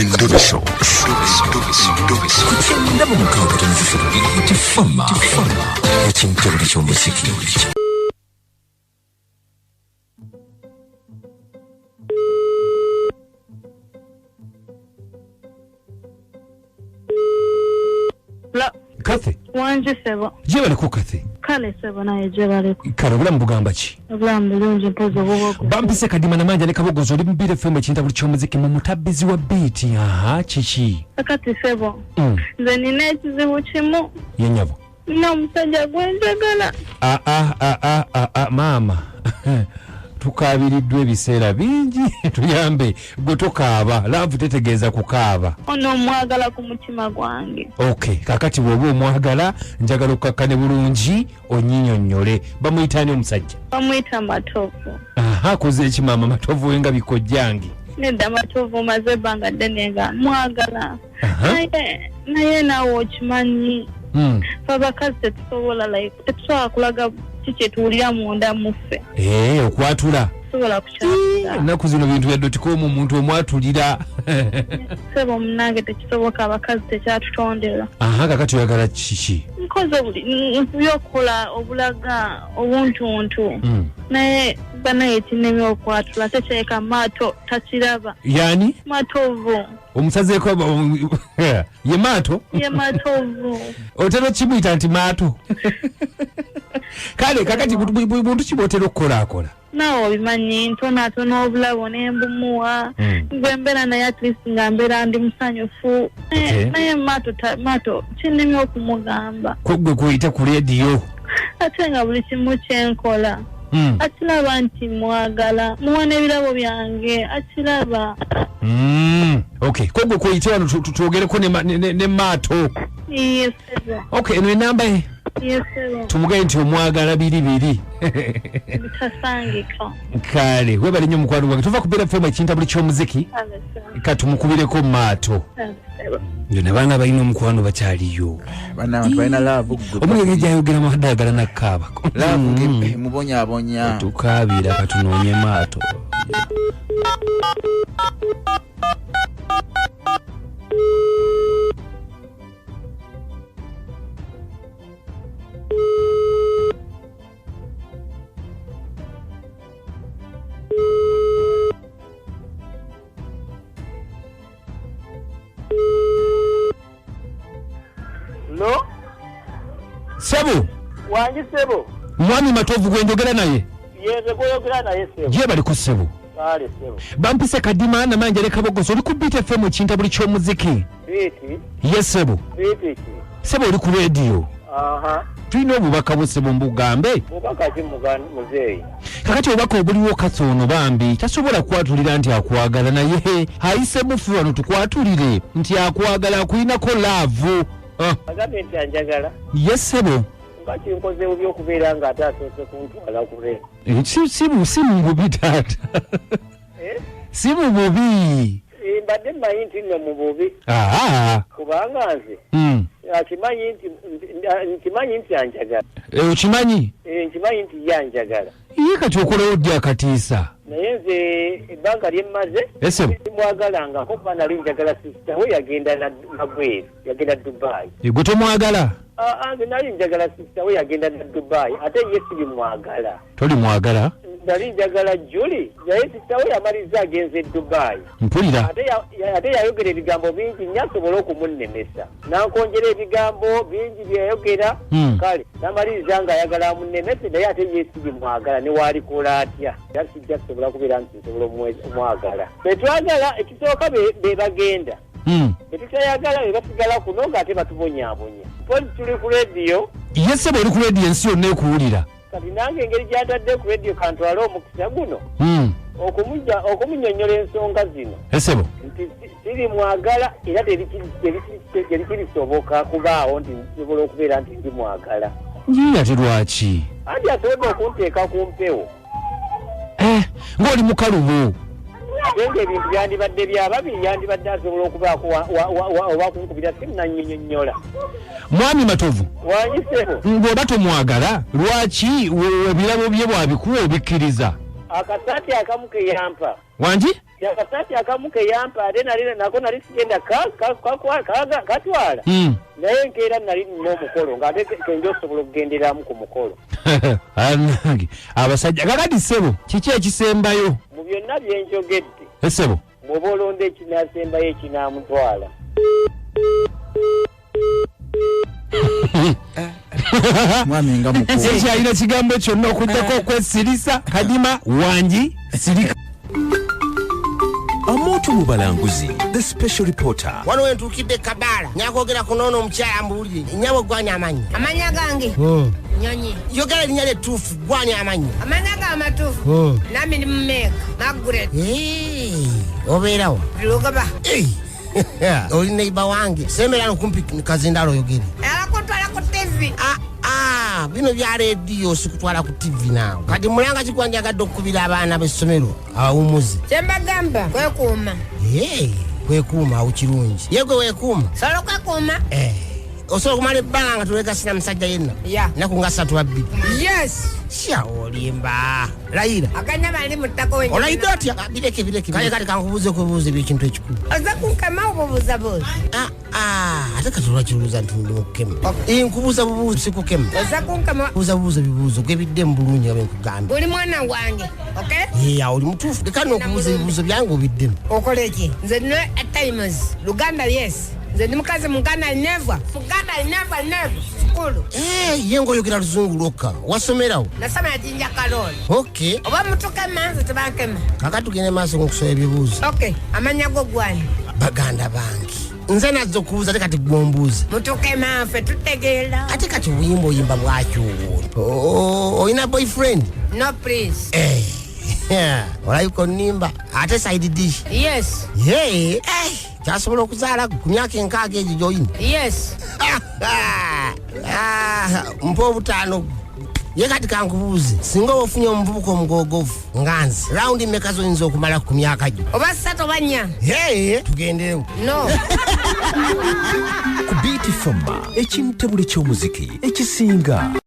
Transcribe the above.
Endobeso. Kutenda mu mukaaga tonzisiro tifama. Ekintu buli ky'omuziki. Kathy. Wanje sebo. Jebale ko Kathy. Kale sebo naye jebale ko. Kale obulamu bugamba ki? Obulamu bulungi mpozo buboko. Bampise kadima na manja ne kabogozo oli mbire FM ekinta buli ky'omuziki mu mutabbizi wa beat. Aha kiki? Akati sebo. Nze nina ekizibu kimu. Yenyabo. Nina omusajja gwenjagala. Mama. Tukabiriddwa ebiseera bingi tuyambe gwe tokaaba laavu tetegeeza kukaaba ono omwagala ku mutima gwange. Okay kakati bw'oba omwagala njagala okukakkane bulungi onnyinyonnyole bamuyitaani omusajja bamuyita Matovu. Aha koze eki maama Matovu we nga bikojjange nedda Matovu maze ebbanga ddene nga mwagala naye naawe okimanyi abakazi tetusobola kulaga kyetuwulira munda muffe okwatula sobola kukyala ennaku zino bintu byaddotikomu omuntu omwatulira sebo munange tekisoboka abakazi tekyatutondera. Kakati oyagala kiki? Nkoze byokukola obulaga obuntuntu naye banaye kinemye okwatula tekyeka Maato takiraba. Yani? Matovu omusazeeko ye Maato? Ye Matovu otera kimuyita nti Maato kale kakati buntu kibotera okukolaakola naawe obimanyi ntonotono obulabo nembumuwa gwembeera naye at least nga mbeera ndi musanyufu naye Maato kinemye okumugamba gwe kuyita ku rediyo ate nga buli kimu kyenkola akiraba nti mwagala muwa n'ebirabo byange akiraba. Okay kogwe kuyite wano twogereko ne Maato. Yes. Okay eno enamba ye? Yes. Tumugaye nti omwagala biri bitasangika. Kale webale nnyo mukwano gwange tuva kubeera FM ekinta buli ky'omuziki katumukubireko Maato. Yona baana balina omukwano bakyaliyo bantu balina laavu omulenge gyayogera madagala nakkaaba laavu mubonyabonya tukaabira katunoonye Maato. No? Sebo. Wanji Sebo. Mwami Matovu gwenjogera naye? Yeze gwenjogera naye Sebo. Je bali ku Sebo. Kale Sebo. Bampise kadima na manja le kabogozo oli ku Beat FM ekinta buli ky'omuziki. Beat. Yes Sebo. Beat. Sebo oli ku radio. Aha. Tulina obubaka bu Sebo mbugambe. Obubaka ki muzeeyi. Kakati obubaka obuliwo Katoono bambi tasobola kwatulira nti akwagala naye ayise mufu wano tukwatulire nti akwagala akulinako laavu. Agambe nti anjagala. Yes Sebo. Kati nkoze obi okubeera nga ate asoose kuntwala kule. Si mu bubi taata. Si mu bubi. Mbadde mmanyi nti nno mu bubi. Kubanga nze nkimanyi nti anjagala. Okimanyi? Nkimanyi nti ye anjagala. Ye kati okolawo ddi akatiisa? Naye nze ebbanga lye mmaze simwagalangako kuba nali njagala sisita we yagenda nabweru yagenda Dubai. Gwe tomwagala? Nze nali njagala sisita we yagenda na Dubai ate ye sirimwagala. Tolimwagala? Nali njagala Julie naye sisita we yamaliza agenze Dubai. Mpulira. Ate yayogera ebigambo bingi nyasobola okumunnemesa nankonjera ebigambo bingi byayogera kale namaliriza nga ayagala amunnemese naye ate ye sirimwagala ne walikola atya era sijja kusobola kubeera nti nsobola omwagala. Betwagala ekisooka be bagenda betutayagala be basigala kuno ng'ate batubonyaabonya. Poli tuli ku rediyo. Ye Sebo oli ku rediyo ensi yonna ekuwulira. Kati nange engeri gy'atadde ku rediyo kantwale omukisa guno okumunnyonnyola ensonga zino Sebo nti sirimwagala era terikirisoboka kubaawo nti nsobola okubeera nti ndimwagala. Ye ate lwaki? Anti asobodde okunteeka ku mpewo. Ng'oli mukalubo. Nga ebintu byandibadde byababiri yandibadde asobola okubaako oba kunkubira simu nannyonnyola. Mwami Matovu. Wanyi Sebo. Ng'oba tomwagala lwaki ebirabo bye bwabikuwa obikkiriza? Akasaati akamu ke yampa. Wanji? yakasati akamuke yampa ate nako nali sigenda katwala naye nkeera nali nina omukolo ng'ate kenja osobola okugenderamu ku mukolo. Anange abasajja kakati ssebo kiki ekisembayo mu byonna byenjogedde essebo bw'oba olonda ekinaasembayo ekinaamutwala. mwami nga mukulu sekyalina kigambo kyonna okuddako okwesirisa kadima wangi sirika Amoto mu balanguzi, the special reporter. Wano wentukidde Kabala nyakwogera kunono omukyala ambuulire nnyabo gwanya amanyi amanya gange nyonyi yogera erinnya lyettuufu gwanya amanyi amanya ga amatuufu nami ndi mumeka Margaret obeerawo lugaba oli neiba wange semerano kumpi kazindalo oyogere alakutwala ku TV bino bya rediyo sikutwala ku TV naawe kati mulanga kikwanjagadde okukubira abaana b'essomero abawumuzi kyembagamba kwekuuma kwekuuma awo kirungi yegwe weekuuma sobola okwekuuma osobola okumala ebbanga nga tulekasina musajja yenna naku nga 3 yes sya olimba layira aganyama ndi mu ttaka wennyini olayidde otya bireke kale kati kankubuuze kwebuuza eby'ekintu ekikulu oza kunkema obubuuzabuuza ate kati olwakibuuza nti ndi mukukema nkubuuza bubuuza sikukema oza kunkema buuza bibuuzo gwebidde mu bulungi nga benkugambye oli mwana wange oli mutuufu leka n'okubuuza ebibuuzo byange obiddemu okola eki nze nno atimes Luganda yes nze ndi mukazi muganda never sukulu ye ng'oyogera luzungu lwokka wasomerawo nasoma yajinja kaloli oba mutukema nze tebankema kakati tugende maaso nkusoba ebibuuzo amanya go gwani baganda bange nze nazze okubuuza ate kati gwombuuza mutukema ffe tutegeera ate kati obuyimba oyimba bwaki obwo olina boyfriend no please olayika onnimba ate side dish yes kyasobola okuzaala ku myaka 6 egyo gy'oyina yes mpa obutaano ye kati kankubuuze singa oba ofunye omuvubuka omugogovu nga nze rawundi mmeka zoyinza okumala ku myaka gyo oba 3 oba 4 tugenderewo no ku Beat Fama ekimutebule ky'omuziki ekisinga